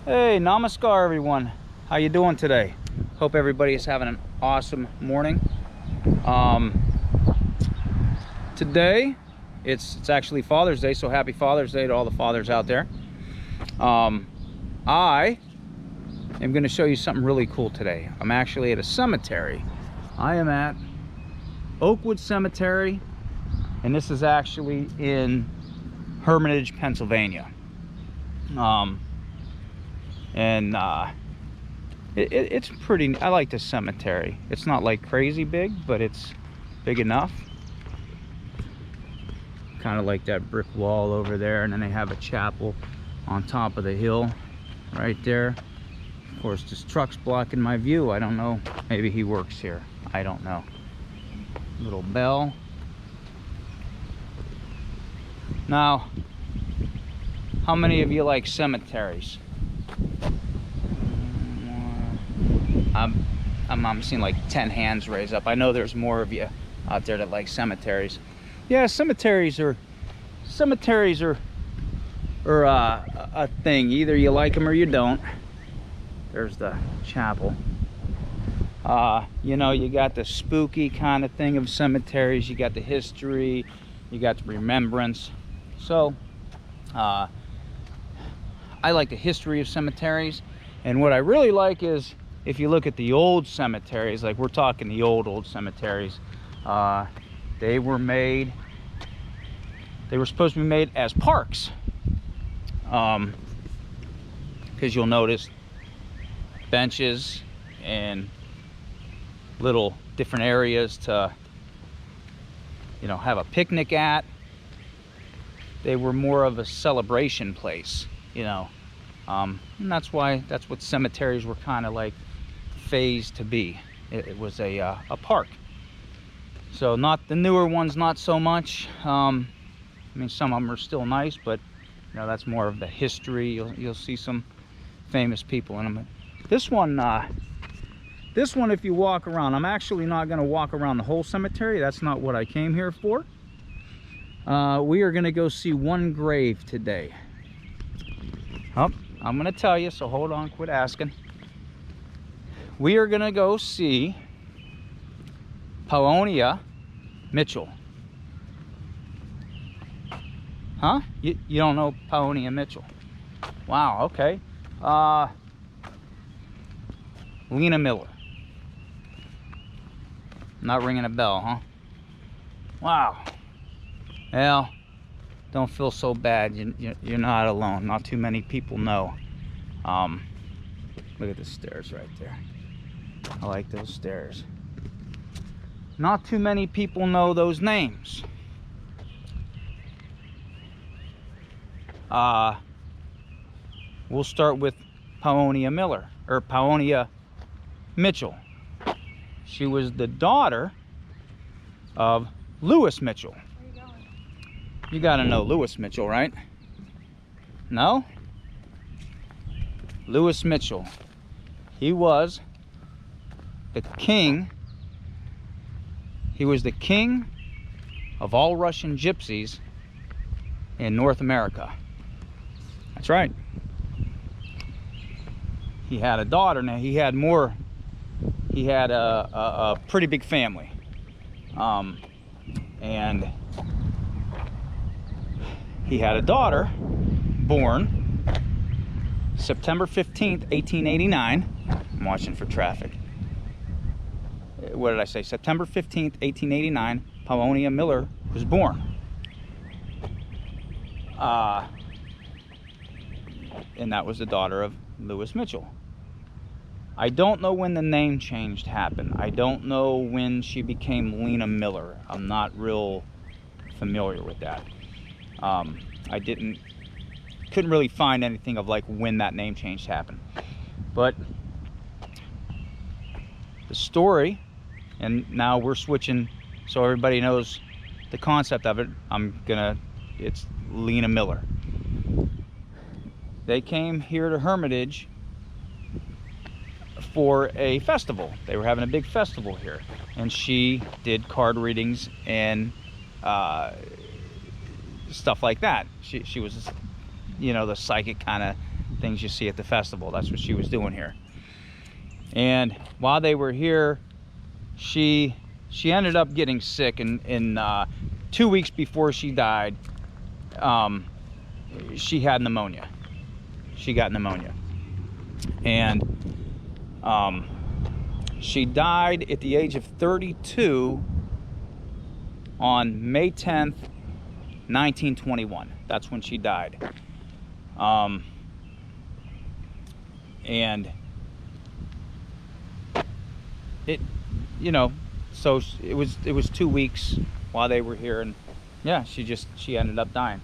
Hey, namaskar everyone. How you doing today? Hope everybody is having an awesome morning. Today it's actually Father's Day, so happy Father's Day to all the fathers out there. I am going to show you something really cool today. I'm actually at a cemetery. I am at Oakwood Cemetery, and this is actually in Hermitage, Pennsylvania. It's pretty. I like this cemetery. It's not like crazy big, but it's big enough. Kind of like that brick wall over there, and then they have a chapel on top of the hill right there. Of course, this truck's blocking my view. I don't know, maybe he works here, I don't know. Little bell. Now, how many of you like cemeteries? I'm seeing like 10 hands raised up. I know there's more of you out there that like cemeteries. Yeah, cemeteries are a thing. Either you like them or you don't. There's the chapel. You know, you got the spooky kind of thing of cemeteries. You got the history. You got the remembrance. So, I like the history of cemeteries. And what I really like is, if you look at the old cemeteries, like we're talking the old cemeteries, they were supposed to be made as parks. Because you'll notice benches and little different areas to, you know, have a picnic at. They were more of a celebration place, you know. And that's what cemeteries were kind of like phased to be. It was a park. So not the newer ones, not so much. I mean, some of them are still nice, but you know, that's more of the history. You'll see some famous people in them. This one, if you walk around, I'm actually not going to walk around the whole cemetery. That's not what I came here for. We are going to go see one grave today. Oh, I'm going to tell you, so hold on, quit asking. We are going to go see Paonia Mitchell. Huh? You don't know Paonia Mitchell? Wow, okay. Lena Miller. Not ringing a bell, huh? Wow. Well, don't feel so bad. You're not alone. Not too many people know. Look at the stairs right there. I like those stairs. Not too many people know those names. We'll start with Paonia Miller, or Paonia Mitchell. She was the daughter of Lewis Mitchell. Where are you going? You gotta know Lewis Mitchell, right? No? Lewis Mitchell. He was the king. He was the king of all Russian gypsies in North America. That's right. He had a daughter. Now he had more. He had a pretty big family, and he had a daughter born September 15th, 1889. I'm watching for traffic. What did I say? September 15th, 1889, Paonia Miller was born. And that was the daughter of Lewis Mitchell. I don't know when the name change happened. I don't know when she became Lena Miller. I'm not real familiar with that. I couldn't really find anything of like when that name change happened. But the story, and now we're switching so everybody knows the concept of it. It's Lena Miller. They came here to Hermitage for a festival. They were having a big festival here, and she did card readings and stuff like that. She was, you know, the psychic kind of things you see at the festival. That's what she was doing here. And while they were here, she ended up getting sick, and 2 weeks before she died, she had pneumonia. She got pneumonia, and she died at the age of 32 on May 10th, 1921. That's when she died. And it, you know, so it was 2 weeks while they were here, and yeah, she ended up dying.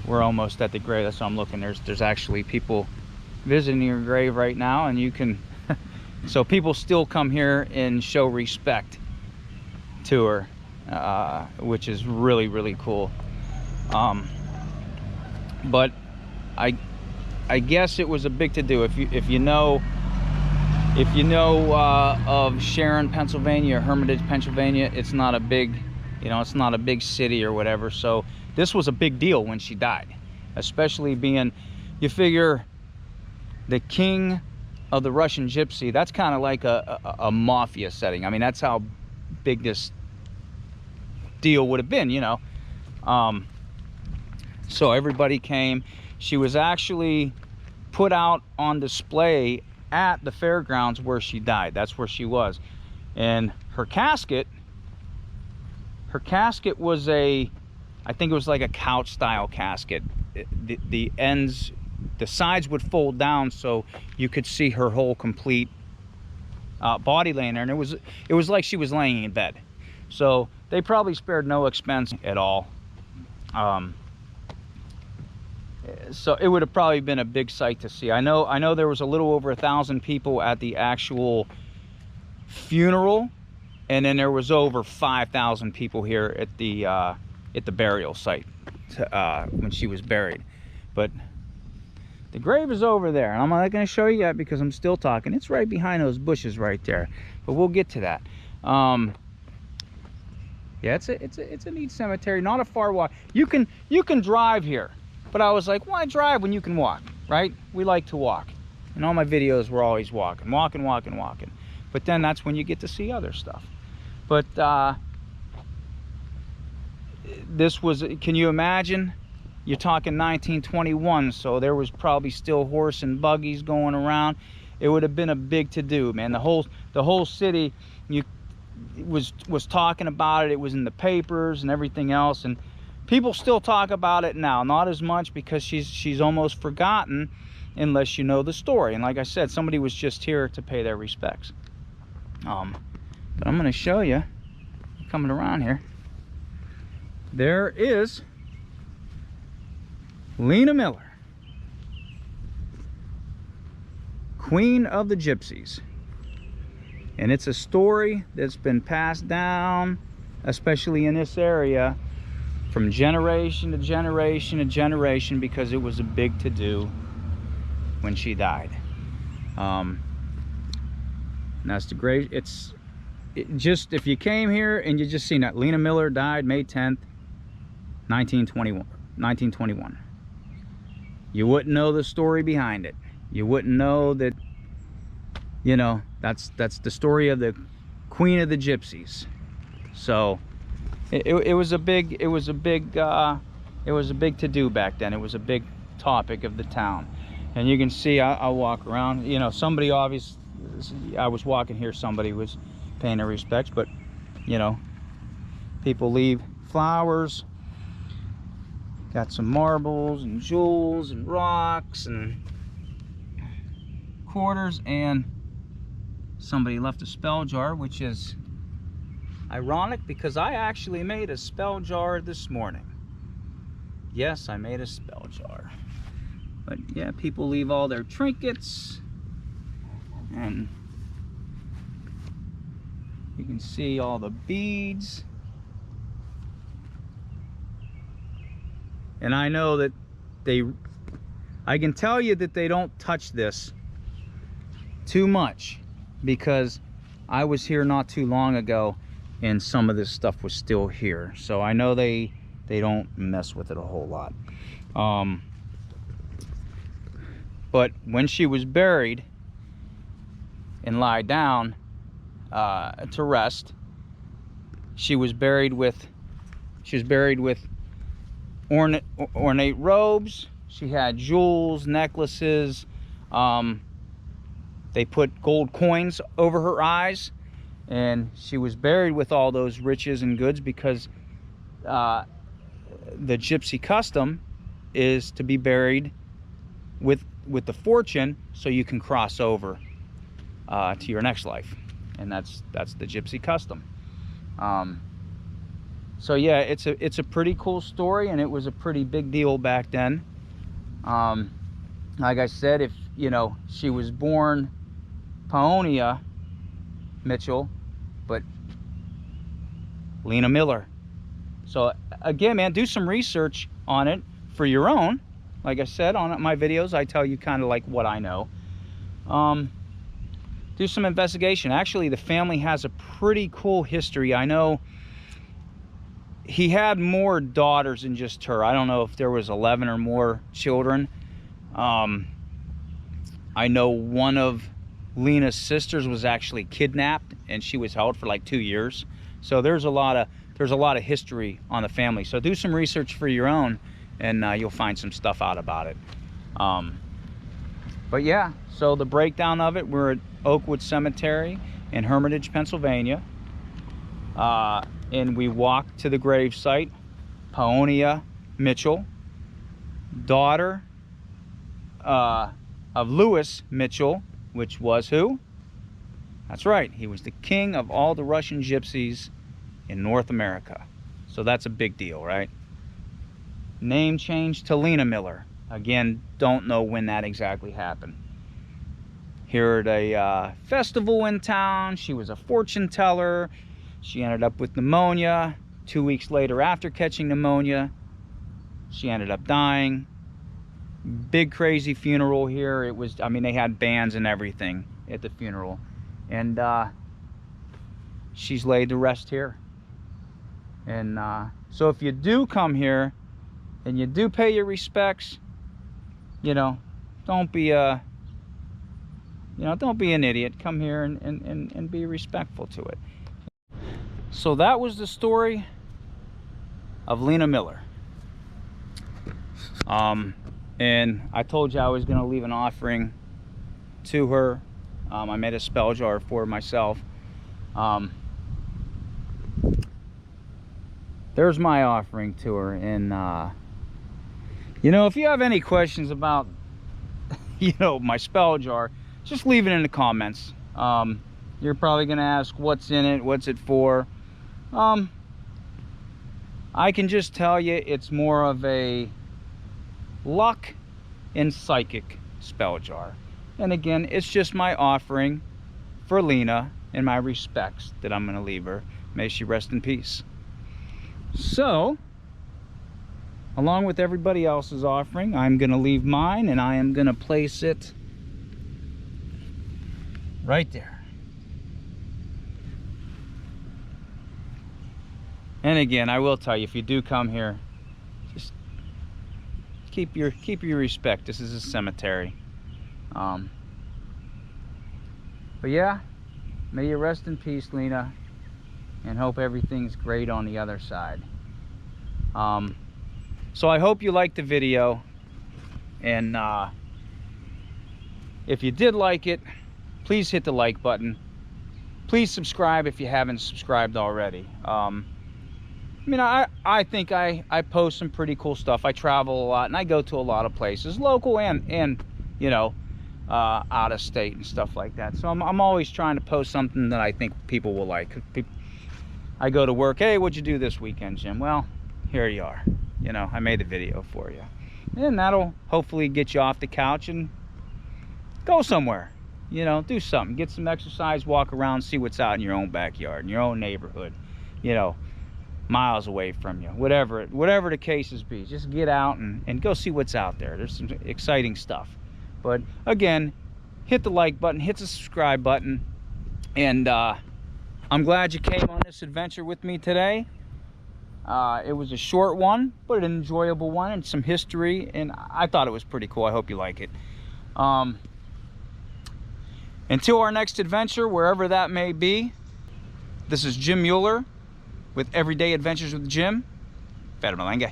We're almost at the grave. That's what I'm looking. There's actually people visiting her grave right now, and you can so people still come here and show respect to her, which is really, really cool. But I guess it was a big to do. If you know of Sharon, Pennsylvania, Hermitage, Pennsylvania, it's not a big, it's not a big city or whatever. So this was a big deal when she died, especially being, you figure, the king of the Russian Gypsy. That's kind of like a mafia setting. I mean, that's how big this deal would have been, So everybody came. She was actually put out on display at the fairgrounds where she died. That's where she was. And her casket was I think it was like a couch style casket. The ends, the sides would fold down so you could see her whole complete body laying there, and it was like she was laying in bed. So they probably spared no expense at all. So it would have probably been a big sight to see. I know there was a little over 1,000 people at the actual funeral, and then there was over 5,000 people here at the burial site when she was buried. But the grave is over there, and I'm not going to show you yet because I'm still talking. It's right behind those bushes right there, but we'll get to that. Yeah, it's a neat cemetery. Not a far walk. You can drive here, but I was like, why drive when you can walk, right? We like to walk. In all my videos, we're always walking. But then that's when you get to see other stuff. But this was, can you imagine? You're talking 1921, so there was probably still horse and buggies going around. It would have been a big to-do, man. The whole city was talking about it. It was in the papers and everything else, and people still talk about it now. Not as much because she's almost forgotten unless you know the story. And like I said, somebody was just here to pay their respects. But I'm going to show you, coming around here, there is Lena Miller, Queen of the Gypsies. And it's a story that's been passed down, especially in this area, from generation to generation to generation, because it was a big to-do when she died. And that's the great, just, if you came here and you just seen that Lena Miller died May 10th, 1921. You wouldn't know the story behind it. You wouldn't know that, that's the story of the Queen of the Gypsies. So it was a big to-do back then. It was a big topic of the town. And you can see, I'll walk around, somebody obviously, I was walking here, somebody was paying their respects, but people leave flowers. Got some marbles and jewels and rocks and quarters, and somebody left a spell jar, which is ironic because I actually made a spell jar this morning. Yes, I made a spell jar. But yeah, people leave all their trinkets, and you can see all the beads. And I know that I can tell you that they don't touch this too much, because I was here not too long ago and some of this stuff was still here. So I know they They don't mess with it a whole lot. But when she was buried and lied down to rest, she was buried with ornate robes. She had jewels, necklaces. They put gold coins over her eyes, and she was buried with all those riches and goods because the Gypsy custom is to be buried with the fortune, so you can cross over to your next life, and that's the Gypsy custom. So yeah, it's a pretty cool story, and it was a pretty big deal back then. Like I said, if you know, she was born Paonia Mitchell, but Lena Miller. So again, man, do some research on it for your own. Like I said, on my videos, I tell you kind of like what I know. Do some investigation. Actually, the family has a pretty cool history. I know he had more daughters than just her. I don't know if there was 11 or more children. I know one of Lena's sisters was actually kidnapped, and she was held for like 2 years. So there's a lot of history on the family. So do some research for your own, and you'll find some stuff out about it. But yeah, so the breakdown of it, we're at Oakwood Cemetery in Hermitage, Pennsylvania, and we walked to the grave site. Paonia Mitchell, daughter of Louis Mitchell, which was who? That's right, he was the king of all the Russian gypsies in North America. So that's a big deal, right? Name changed to Lena Miller. Again, don't know when that exactly happened. Here at a festival in town, she was a fortune teller. She ended up with pneumonia. 2 weeks later, after catching pneumonia, she ended up dying. Big crazy funeral here. It was, I mean, they had bands and everything at the funeral. And she's laid to rest here. And so if you do come here and you do pay your respects, you know, don't be a, don't be an idiot. Come here and be respectful to it. So that was the story of Lena Miller. And I told you I was going to leave an offering to her. I made a spell jar for myself. There's my offering to her. And if you have any questions about my spell jar, just leave it in the comments. You're probably gonna ask what's in it, what's it for. I can just tell you it's more of a luck and psychic spell jar. And again, it's just my offering for Lena and my respects that I'm gonna leave her. May she rest in peace. So, along with everybody else's offering, I'm gonna leave mine, and I am gonna place it right there. And again, I will tell you, if you do come here, just keep your respect. This is a cemetery. But yeah, may you rest in peace, Lena, and hope everything's great on the other side. So I hope you liked the video, and if you did like it, please hit the like button. Please subscribe if you haven't subscribed already. I think I post some pretty cool stuff. I travel a lot, and I go to a lot of places, local and out of state and stuff like that. So I'm always trying to post something that I think people will like. I go to work, hey, what'd you do this weekend, Jim? Well, here you are. I made a video for you. And that'll hopefully get you off the couch and go somewhere. Do something. Get some exercise, walk around, see what's out in your own backyard, in your own neighborhood, miles away from you. Whatever the case is be. Just get out and go see what's out there. There's some exciting stuff. But again, hit the like button, hit the subscribe button. And I'm glad you came on this adventure with me today. It was a short one, but an enjoyable one, and some history, and I thought it was pretty cool. I hope you like it. Until our next adventure, wherever that may be, this is Jim Mueller with Everyday Adventures with Jim. Feta Malenge.